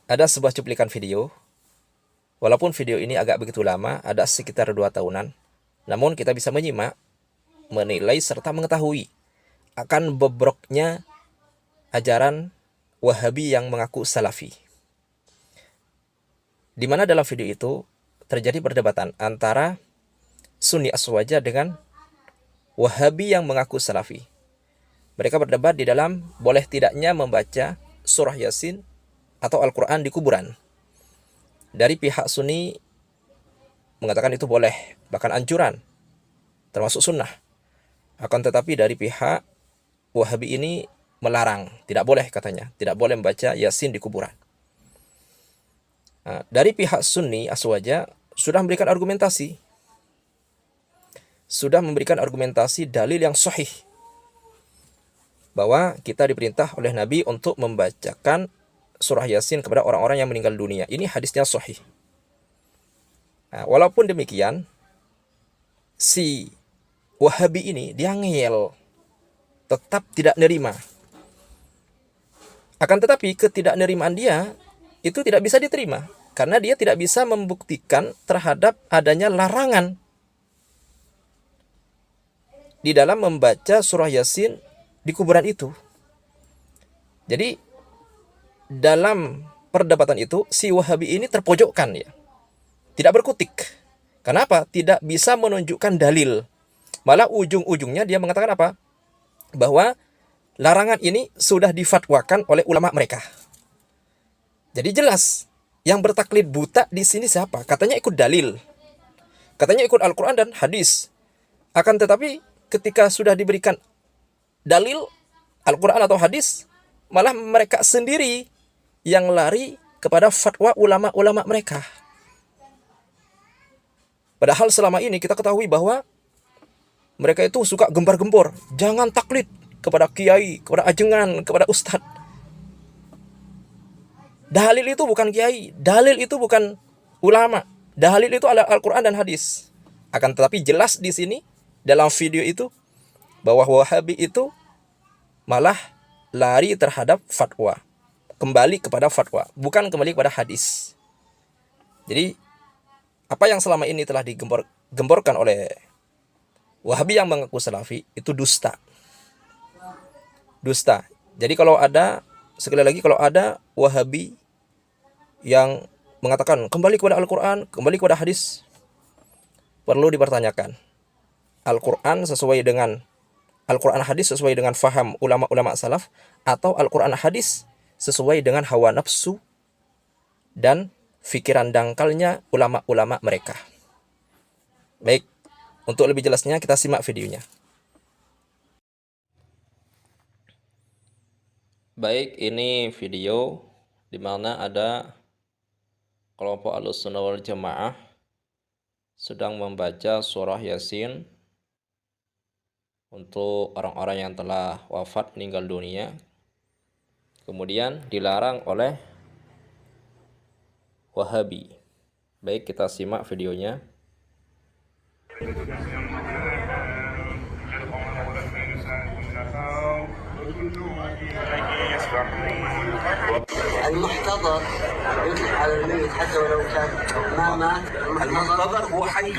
ada sebuah cuplikan video. Walaupun video ini agak begitu lama, ada sekitar 2 tahunan, namun kita bisa menyimak, menilai, serta mengetahui akan bobroknya ajaran Wahabi yang mengaku Salafi. Di mana dalam video itu terjadi perdebatan antara Sunni Aswaja dengan Wahabi yang mengaku Salafi. Mereka berdebat di dalam boleh tidaknya membaca surah Yasin atau Al-Quran di kuburan. Dari pihak Sunni mengatakan itu boleh, bahkan anjuran, termasuk sunnah. Akan tetapi dari pihak Wahabi ini melarang, tidak boleh katanya, tidak boleh membaca Yasin di kuburan. Nah, dari pihak Sunni Aswaja sudah memberikan argumentasi dalil yang sahih bahwa kita diperintah oleh Nabi untuk membacakan surah Yasin kepada orang-orang yang meninggal dunia. Ini hadisnya sahih. Nah, walaupun demikian, si Wahabi ini dia ngeyel, tetap tidak nerima. Akan tetapi ketidaknerimaan dia itu tidak bisa diterima karena dia tidak bisa membuktikan terhadap adanya larangan di dalam membaca surah Yasin di kuburan itu. Jadi dalam perdebatan itu si Wahabi ini terpojokkan ya. Tidak berkutik. Kenapa? Tidak bisa menunjukkan dalil. Malah ujung-ujungnya dia mengatakan apa? Bahwa larangan ini sudah difatwakan oleh ulama mereka. Jadi jelas, yang bertaklid buta di sini siapa? Katanya ikut dalil. Katanya ikut Al-Quran dan hadis. Akan tetapi ketika sudah diberikan dalil Al-Quran atau hadis, malah mereka sendiri yang lari kepada fatwa ulama-ulama mereka. Padahal selama ini kita ketahui bahwa mereka itu suka gembar-gembor. Jangan taklid kepada kiai, kepada ajengan, kepada ustadz. Dalil itu bukan kiai, dalil itu bukan ulama. Dalil itu adalah Al-Quran dan hadis. Akan tetapi jelas di sini dalam video itu bahwa Wahabi itu malah lari terhadap fatwa. Kembali kepada fatwa, bukan kembali kepada hadis. Jadi apa yang selama ini telah digemborkan oleh Wahabi yang mengaku Salafi itu dusta. Dusta. Jadi kalau ada, sekali lagi, kalau ada Wahabi yang mengatakan kembali kepada Al-Quran, kembali kepada hadis, perlu dipertanyakan. Al-Quran sesuai dengan Al-Quran hadis sesuai dengan faham ulama-ulama salaf, atau Al-Quran hadis sesuai dengan hawa nafsu dan fikiran dangkalnya ulama-ulama mereka. Baik, untuk lebih jelasnya kita simak videonya. Baik, ini video di mana ada kelompok Ahlussunnah wal Jamaah sedang membaca surah Yasin untuk orang-orang yang telah wafat meninggal dunia. Kemudian dilarang oleh Wahabi. Baik, kita simak videonya. المحتضر يطلق على الميت حتى ولو كان ما مات. المحتضر هو حي.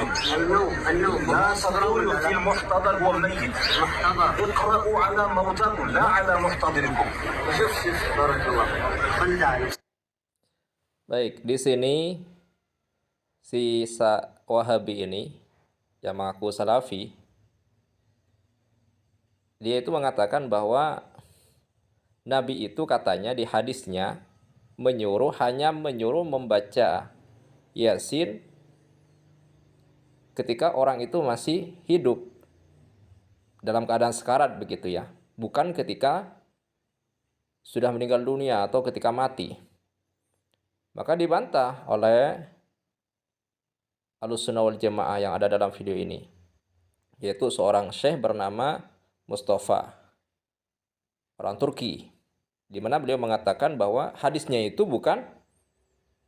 النوم لا تقولوا في المحتضر هو ميت. محتضر اقرأوا على موتاكم لا على محتضركم. شوف بارك الله. Baik, di sini si Wahabi ini yang mengaku Salafi, dia itu mengatakan bahwa Nabi itu katanya di hadisnya hanya menyuruh membaca Yasin ketika orang itu masih hidup dalam keadaan sekarat begitu ya, bukan ketika sudah meninggal dunia atau ketika mati. Maka dibantah oleh Ahlussunnah wal Jamaah yang ada dalam video ini, yaitu seorang syekh bernama Mustafa, orang Turki, di mana beliau mengatakan bahwa hadisnya itu bukan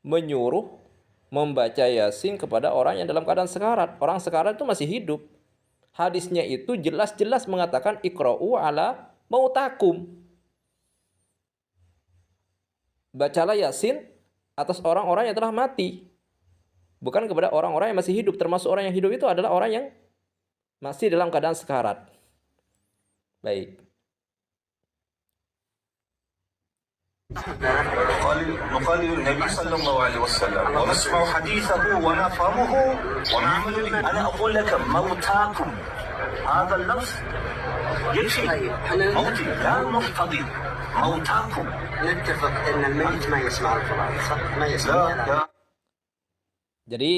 menyuruh membaca Yasin kepada orang yang dalam keadaan sekarat. Orang sekarat itu masih hidup. Hadisnya itu jelas-jelas mengatakan iqra'u ala mautakum. Bacalah Yasin atas orang-orang yang telah mati, bukan kepada orang-orang yang masih hidup. Termasuk orang yang hidup itu adalah orang yang masih dalam keadaan sekarat. Baik. نقلد النبي صلى الله عليه وسلم ونسمع حديثه ونفهمه ونعمل به. أنا أقول لك موتاكم، هذا اللفظ يكفي. موتي لا محتضر، موتاكم. نتفق ان الميت ما يسمع القران صح؟ ما يسمع لا الكلام. لا Jadi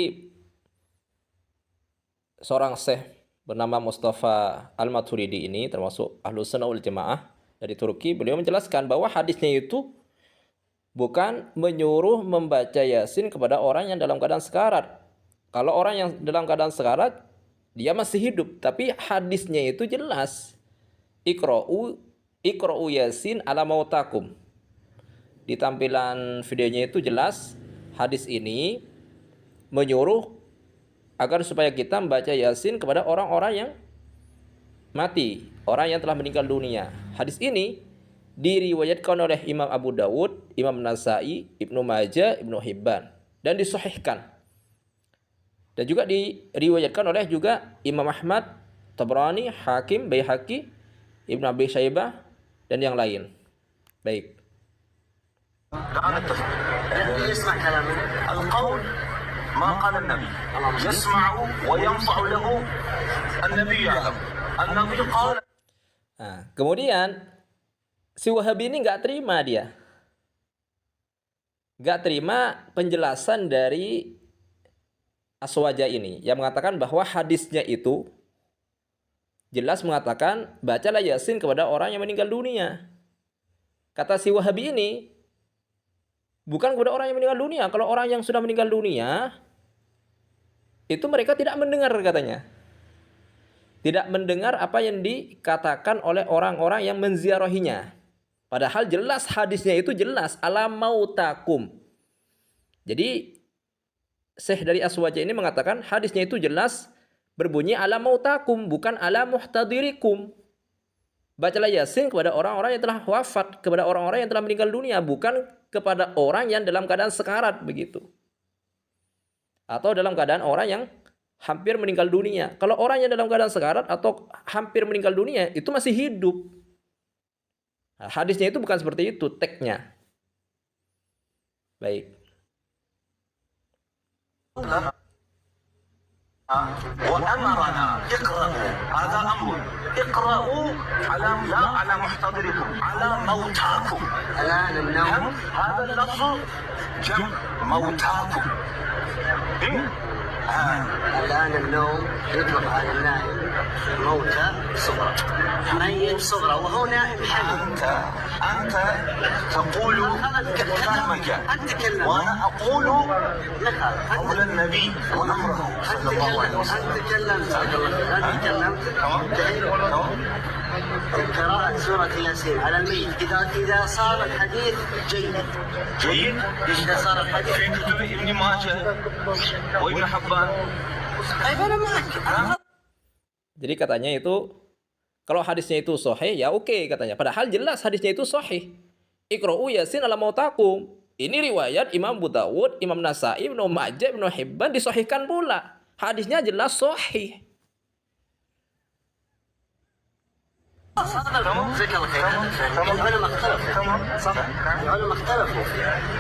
seorang syekh bernama Mustafa Al-Maturidi ini termasuk Ahlus Sunnah wal Jamaah dari Turki, beliau menjelaskan bahwa hadisnya itu bukan menyuruh membaca Yasin kepada orang yang dalam keadaan sekarat. Kalau orang yang dalam keadaan sekarat dia masih hidup, tapi hadisnya itu jelas. Iqra'u Yasin ala mautakum. Di tampilan videonya itu jelas hadis ini menyuruh agar supaya kita membaca Yasin kepada orang-orang yang mati, orang yang telah meninggal dunia. Hadis ini diriwayatkan oleh Imam Abu Dawud, Imam Nasai, Ibnu Majah, Ibnu Hibban, dan disahihkan. Dan juga diriwayatkan oleh juga Imam Ahmad, Tabrani, Hakim, Baihaqi, Ibnu Abi Syaibah, dan yang lain. Baik. لا نتفق. يسمع كلامه. القول ما قال النبي، يسمع وينفع له. النبي يعلم، النبي قال. Nah, kemudian si Wahabi ini nggak terima dia. Nggak terima penjelasan dari Aswaja ini yang mengatakan bahwa hadisnya itu jelas mengatakan bacalah Yasin kepada orang yang meninggal dunia. Kata si Wahabi ini bukan kepada orang yang meninggal dunia. Kalau orang yang sudah meninggal dunia itu mereka tidak mendengar katanya. Tidak mendengar apa yang dikatakan oleh orang-orang yang menziarahinya. Padahal jelas hadisnya itu jelas ala mautakum. Jadi Syekh dari Aswaja ini mengatakan hadisnya itu jelas berbunyi ala mautakum, bukan ala muhtadirikum. Bacalah Yasin kepada orang-orang yang telah wafat, kepada orang-orang yang telah meninggal dunia, bukan kepada orang yang dalam keadaan sekarat begitu. Atau dalam keadaan orang yang hampir meninggal dunia. Kalau orang yang dalam keadaan sekarat atau hampir meninggal dunia itu masih hidup. Nah, hadisnya itu bukan seperti itu teksnya. Baik. وأمرنا اقرأوا، هذا أمر، اقرأوا على لا على محتضركم، على موتاكم. الان النوم. هذا اللفظ جمع موتاكم. الان النوم يطلق على النائم موتى صغرى، ميت صغرى وهو نائم حي. أنت تقول كلامك انت تكلم. وأنا أقول لك قول النبي وأمره صلى الله عليه وسلم. انت تكلمت. انت تكلمت. قراءة سورة ياسين على الميت إذا صار الحديث جيد. جيد؟ إذا صار الحديث في كتب ابن ماجه وابن حبان. طيب أنا معك. Jadi katanya itu kalau hadisnya itu sahih ya oke katanya. Padahal jelas hadisnya itu sahih. Iqra'u Yasin ala mautakum. Ini riwayat Imam Abu Dawud, Imam Nasai, Ibnu Majah, Ibnu Hibban disahihkan pula. Hadisnya jelas sahih. جزاك الله خير. العلماء اختلفوا. صح. العلماء اختلفوا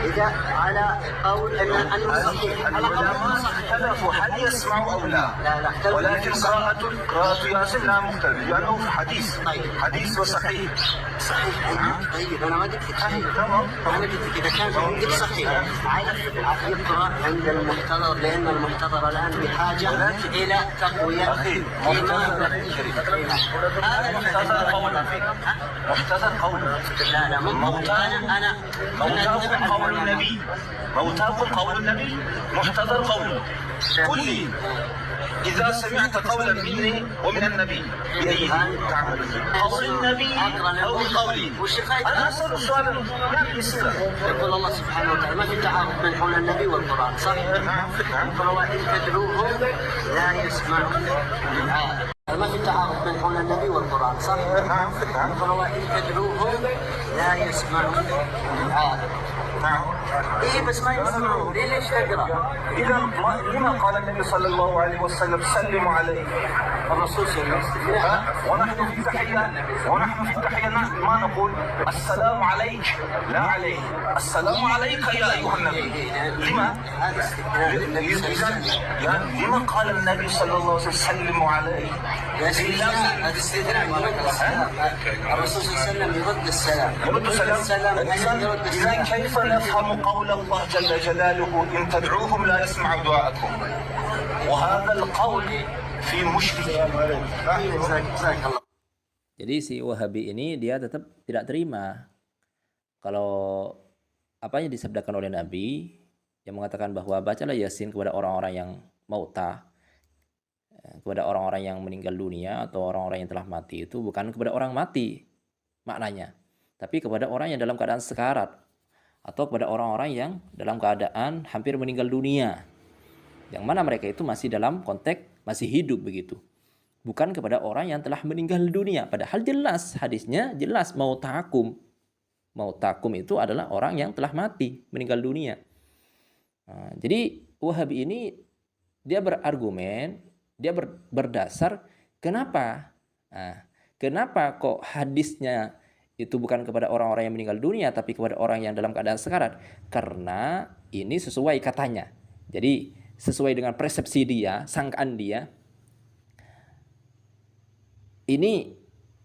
إذا على قول أنه صحيح. العلماء اختلفوا هل يسمعوا أو لا. لا اختلفوا. ولكن قراءة ياسين لا مختلف لأنه في حديث. حديث وصحيح. صحيح. طيب أنا ما قلت لك شيء. أنا قلت لك إذا كان عندك صحيح يقرأ عند المحتضر لأن المحتضر الآن بحاجة إلى تقوية إيمان. محتضر قول. لا أنا موتاكم قول النبي، موتاكم قول النبي، محتضر قول. قل لي إذا سمعت قولا مني ومن النبي بأيه تعمل؟ قول النبي أو بقولي؟ أنا أسأل السؤال يعني بسهولة. يقول الله سبحانه وتعالى ما في تعارض بين قول النبي والقرآن صح؟ يقول الله إن تدعوهم لا يسمعوا الآية. ما في تعارض بين قول النبي والقرآن صح؟ يقول الله إن تدعوهم لا يسمعوا الآية. ايه بس ما يسمعون ليش تقرا؟ إذا لما قال النبي صلى الله عليه وسلم سلموا عليه؟ الرسول صلى الله عليه وسلم ونحن في تحية ما نقول السلام عليك، لا عليك، السلام عليك يا أيها النبي. لما؟ هذا استثناء للنبي صلى الله عليه وسلم. لما قال النبي صلى الله عليه وسلم سلموا عليه؟ هذا استثناء يرد السلام. الرسول صلى الله عليه وسلم يرد السلام. يرد السلام. يرد إذا السلام. كيف نفهم قول الله جل جلاله إن تدعوهم لا يسمعوا دعاءكم؟ وهذا القول في مشكلة. جزاك الله. Jadi si Wahabi ini dia tetap tidak terima kalau apa yang disabdakan oleh Nabi yang mengatakan bahwa bacalah Yasin kepada orang-orang yang mauta, kepada orang-orang yang meninggal dunia atau orang-orang yang telah mati, itu bukan kepada orang mati maknanya, tapi kepada orang yang dalam keadaan sekarat atau kepada orang-orang yang dalam keadaan hampir meninggal dunia, yang mana mereka itu masih dalam konteks masih hidup begitu, bukan kepada orang yang telah meninggal dunia. Padahal jelas hadisnya jelas mautakum itu adalah orang yang telah mati meninggal dunia. Nah, jadi Wahabi ini dia berargumen, dia berdasar kenapa kok hadisnya itu bukan kepada orang-orang yang meninggal dunia tapi kepada orang yang dalam keadaan sekarat, karena ini sesuai katanya. Jadi sesuai dengan persepsi dia, sangkaan dia, ini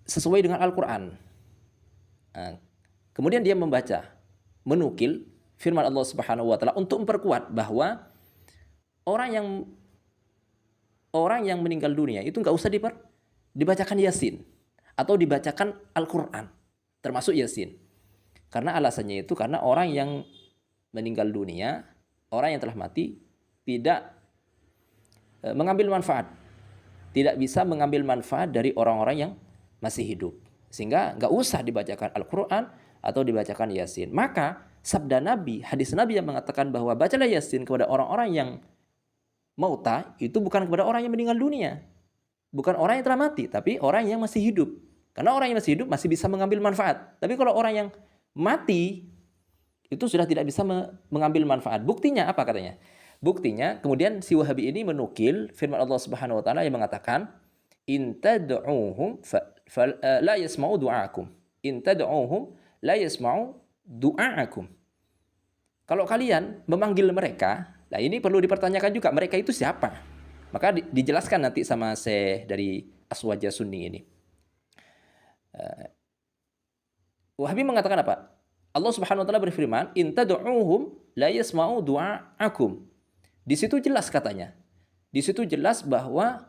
sesuai dengan Al-Quran. Nah, kemudian dia menukil firman Allah Subhanahu wa taala untuk memperkuat bahwa orang yang meninggal dunia itu nggak usah dibacakan Yasin atau dibacakan Al-Quran, termasuk Yasin. Karena alasannya itu karena orang yang meninggal dunia, orang yang telah mati tidak mengambil manfaat, tidak bisa mengambil manfaat dari orang-orang yang masih hidup, sehingga nggak usah dibacakan Al-Quran atau dibacakan Yasin. Maka sabda Nabi, hadis Nabi yang mengatakan bahwa bacalah Yasin kepada orang-orang yang mauta, itu bukan kepada orang yang meninggal dunia, bukan orang yang telah mati, tapi orang yang masih hidup. Karena orang yang masih hidup masih bisa mengambil manfaat. Tapi kalau orang yang mati itu sudah tidak bisa mengambil manfaat. Buktinya apa katanya? Buktinya kemudian si Wahabi ini menukil firman Allah Subhanahu wa taala yang mengatakan in tad'uuhum la yasma'u du'aakum. In tad'uuhum la yasma'u du'aakum. Kalau kalian memanggil mereka, nah ini perlu dipertanyakan juga, mereka itu siapa? Maka dijelaskan nanti sama Syekh dari Aswaja Sunni ini. Wahabi mengatakan apa? Allah Subhanahu wa taala berfirman, "In tad'uuhum la yasma'u du'aakum." Di situ jelas katanya. Di situ jelas bahwa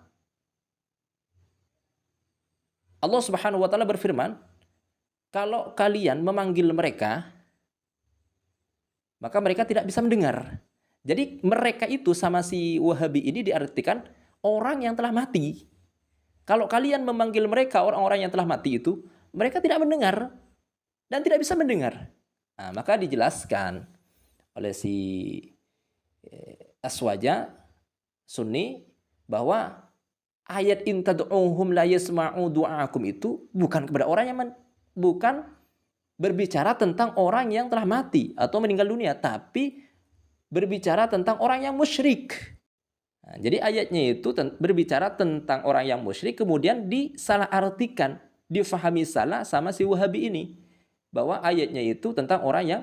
Allah Subhanahu wa taala berfirman, kalau kalian memanggil mereka, maka mereka tidak bisa mendengar. Jadi mereka itu sama si Wahabi ini diartikan orang yang telah mati. Kalau kalian memanggil mereka, orang-orang yang telah mati itu, mereka tidak mendengar dan tidak bisa mendengar. Nah, maka dijelaskan oleh si Aswaja Sunni bahwa ayat in tad'uuhum la yasma'u du'aakum itu bukan kepada orang yang bukan berbicara tentang orang yang telah mati atau meninggal dunia, tapi berbicara tentang orang yang musyrik. Nah, jadi ayatnya itu berbicara tentang orang yang musyrik, kemudian disalahartikan, difahami salah sama si Wahabi ini, bahwa ayatnya itu tentang orang yang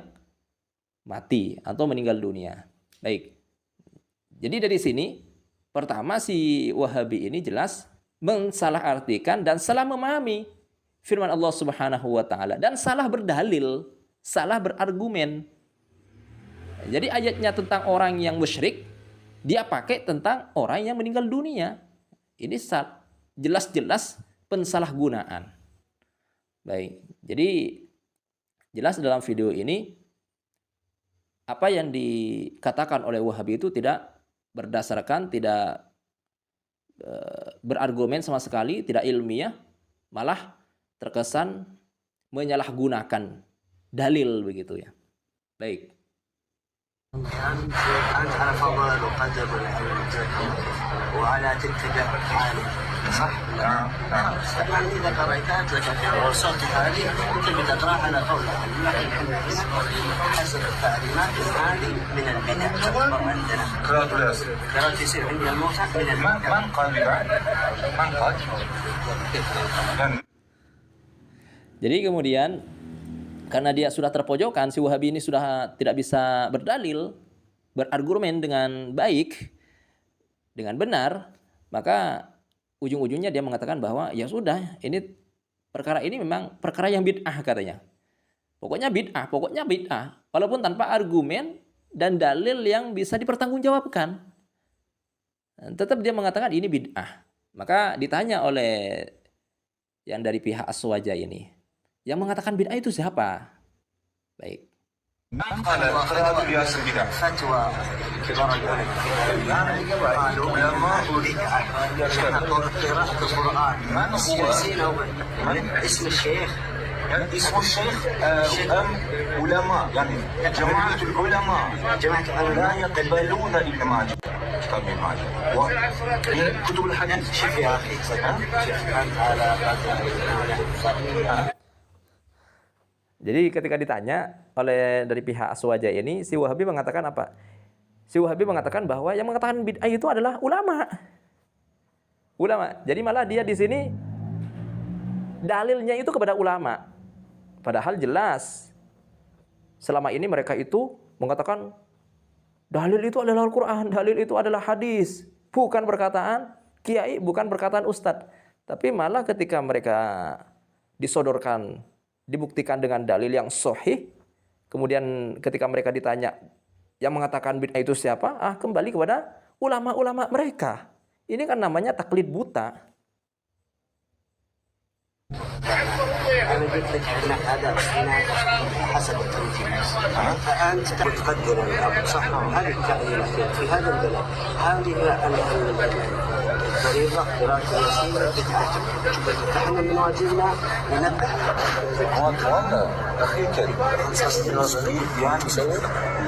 mati atau meninggal dunia. Baik. Jadi dari sini, pertama si Wahabi ini jelas mensalahartikan dan salah memahami firman Allah Subhanahu wa taala dan salah berdalil, salah berargumen. Jadi ayatnya tentang orang yang musyrik, dia pakai tentang orang yang meninggal dunia. Ini jelas-jelas pensalahgunaan. Baik, jadi jelas dalam video ini apa yang dikatakan oleh Wahabi itu tidak berdasarkan, tidak berargumen sama sekali, tidak ilmiah, malah terkesan menyalahgunakan dalil begitu ya. Baik. أنت على فضل وقدر العلم وعلى تتبع حالك صح؟ نعم نعم. طبعا اذا قرأتها تذكر الرسالة هذه يمكن بتقراها على قولها، لكن احنا حسب التعليمات هذه من البدع تعتبر عندنا. قراءة الياسين. قراءة يصير عند الموتى من البدع. من قال بذلك؟ من قال؟ Dan Jadi kemudian karena dia sudah terpojokkan, si Wahabi ini sudah tidak bisa berdalil, berargumen dengan baik, dengan benar, maka ujung-ujungnya dia mengatakan bahwa ya sudah, ini perkara ini memang perkara yang bid'ah katanya. Pokoknya bid'ah, walaupun tanpa argumen dan dalil yang bisa dipertanggungjawabkan. Tetap dia mengatakan ini bid'ah. Maka ditanya oleh yang dari pihak Aswaja ini, yang mengatakan bid'ah itu siapa? Baik. من قال قراءة الياسين بدعة؟ فتوى كبار العلماء قالوا علماء بدعة قراءة القرآن ياسين أو اسم الشيخ اسم الشيخ أم علماء يعني جماعة العلماء لا يقبلون إلا ما جاء كتاب الماجد ومن كتب الحديث. شوف يا أخي شوف أنت على Jadi ketika ditanya oleh dari pihak Aswaja ini, si Wahabi mengatakan apa? Si Wahabi mengatakan bahwa yang mengatakan bid'ah itu adalah ulama. Ulama. Jadi malah dia di sini dalilnya itu kepada ulama. Padahal jelas selama ini mereka itu mengatakan dalil itu adalah Al-Quran, dalil itu adalah hadis, bukan perkataan kiai, bukan perkataan ustadz. Tapi malah ketika mereka disodorkan, dibuktikan dengan dalil yang sahih, kemudian ketika mereka ditanya yang mengatakan bid'ah itu siapa? Kembali kepada ulama-ulama mereka. Ini kan namanya taklid buta. أنا قلت لك أن هذا اختلاف حسب الترتيب. فأنت تقدر الأمر صح؟ هذه التعليم في هذا البلد هذه الطريقة قراءة الياسين بدعة. نحن من واجبنا ننبه. وأنا أخي كريم يعني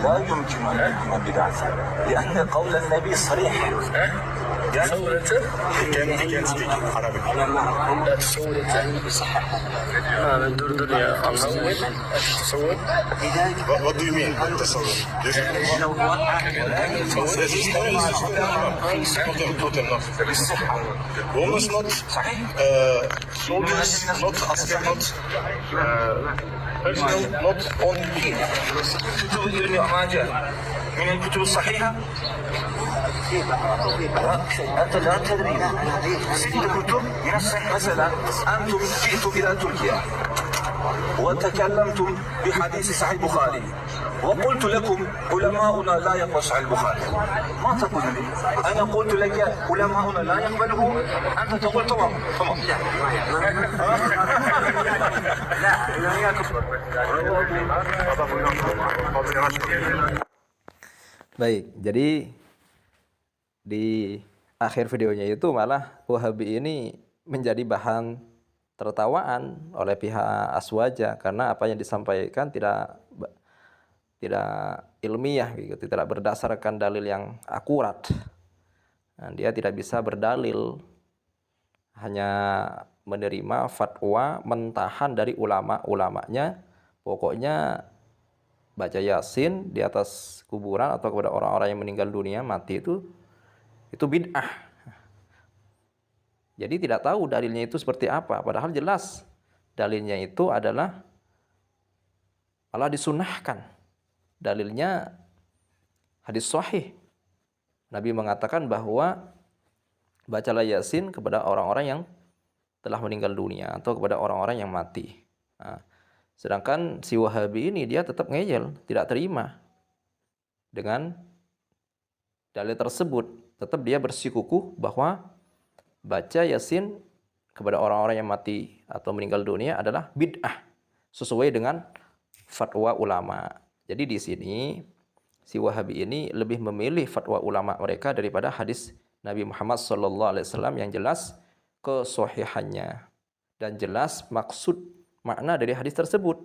لا يمكن أن يكون بدعة لأن قول النبي صريح. What do you mean تصور? Almost not soldiers, not asker, not personnel, not on team. كتب ابن ماجه من الكتب الصحيحة. أنت لا تدري ست كتب من الصحيح. مثلا أنتم جئتم إلى تركيا وتكلمتم بحديث صحيح البخاري وقلت لكم علماؤنا لا يقبل صحيح البخاري، ما تقول لي؟ أنا قلت لك علماؤنا لا يقبله، أنت تقول تمام تمام. Baik, jadi di akhir videonya itu malah Wahabi ini menjadi bahan tertawaan oleh pihak Aswaja karena apa yang disampaikan tidak ilmiah gitu, tidak berdasarkan dalil yang akurat. Nah, dia tidak bisa berdalil, hanya menerima fatwa mentahan dari ulama-ulamanya. Pokoknya baca Yasin di atas kuburan atau kepada orang-orang yang meninggal dunia mati itu bid'ah. Jadi tidak tahu dalilnya itu seperti apa, padahal jelas dalilnya itu adalah malah disunahkan. Dalilnya hadis sahih. Nabi mengatakan bahwa bacalah Yasin kepada orang-orang yang telah meninggal dunia atau kepada orang-orang yang mati. Nah, sedangkan si Wahabi ini dia tetap ngeyel, tidak terima dengan dalil tersebut. Tetap dia bersikukuh bahwa baca Yasin kepada orang-orang yang mati atau meninggal dunia adalah bid'ah sesuai dengan fatwa ulama. Jadi di sini si Wahabi ini lebih memilih fatwa ulama mereka daripada hadis Nabi Muhammad SAW yang jelas kesohihannya dan jelas maksud makna dari hadis tersebut.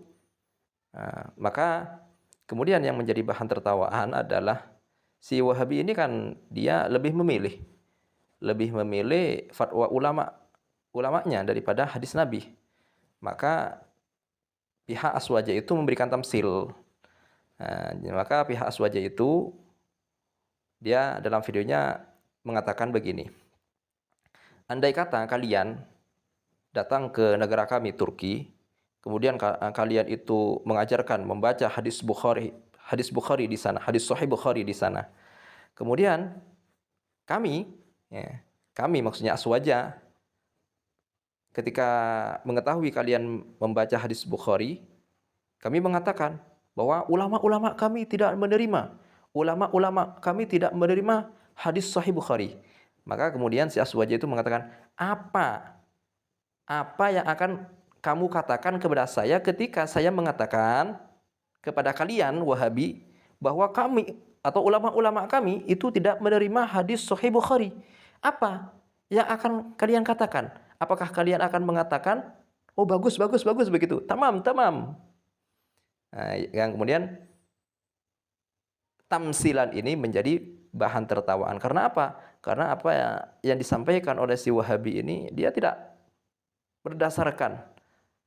Nah, maka kemudian yang menjadi bahan tertawaan adalah si Wahabi ini kan dia lebih memilih lebih memilih fatwa ulamanya daripada hadis Nabi. Maka pihak Aswaja itu memberikan tamsil. Nah, maka pihak Aswaja itu dia dalam videonya mengatakan begini. Andai kata kalian datang ke negara kami Turki, kemudian kalian itu mengajarkan membaca hadis Bukhari di sana, hadis Sahih Bukhari di sana. Kemudian kami maksudnya Aswaja, ketika mengetahui kalian membaca hadis Bukhari, kami mengatakan bahwa ulama-ulama kami tidak menerima hadis Sahih Bukhari. Maka kemudian si Aswaja itu mengatakan, apa yang akan kamu katakan kepada saya ketika saya mengatakan kepada kalian Wahabi bahwa kami atau ulama-ulama kami itu tidak menerima hadis Sahih Bukhari? Apa yang akan kalian katakan? Apakah kalian akan mengatakan, oh bagus begitu, tamam. Nah, yang kemudian tamsilan ini menjadi bahan tertawaan. Karena apa? Karena apa yang disampaikan oleh si Wahabi ini, dia tidak berdasarkan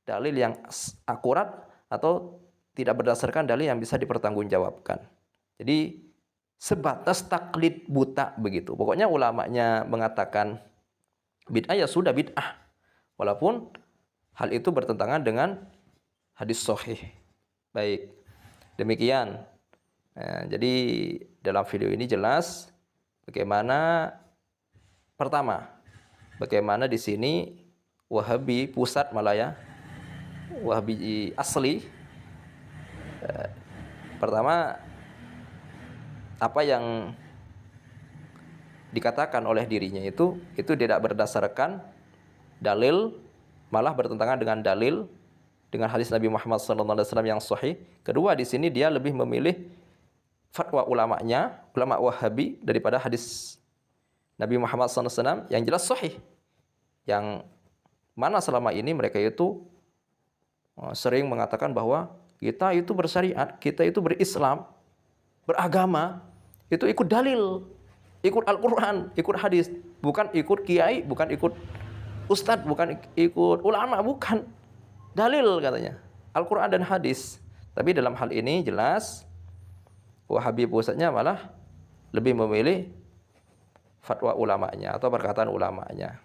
dalil yang akurat atau tidak berdasarkan dalil yang bisa dipertanggungjawabkan. Jadi sebatas taklid buta begitu. Pokoknya ulamanya mengatakan bid'ah ya sudah bid'ah. Walaupun hal itu bertentangan dengan hadis sahih. Baik. Demikian. Nah, jadi dalam video ini jelas bagaimana di sini Wahabi pusat malah ya, Wahabi asli. Pertama, apa yang dikatakan oleh dirinya itu tidak berdasarkan dalil, malah bertentangan dengan dalil, dengan hadis Nabi Muhammad SAW yang sahih. Kedua, di sini dia lebih memilih fatwa ulama Wahabi daripada hadis Nabi Muhammad SAW yang jelas sahih, yang mana selama ini mereka itu sering mengatakan bahwa kita itu bersyariat, kita itu berislam, beragama, itu ikut dalil, ikut Al-Quran, ikut hadis, bukan ikut kiai, bukan ikut ustadz, bukan ikut ulama, bukan. Dalil katanya, Al-Quran dan hadis. Tapi dalam hal ini jelas Wahabi pusatnya malah lebih memilih fatwa ulamanya atau perkataan ulamanya.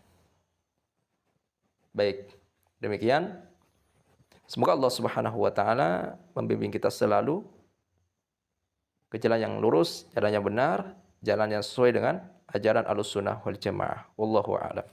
Baik, demikian. Semoga Allah Subhanahu wa taala membimbing kita selalu ke jalan yang lurus, jalan yang benar, jalan yang sesuai dengan ajaran Ahlussunnah wal Jamaah. Wallahu a'lam.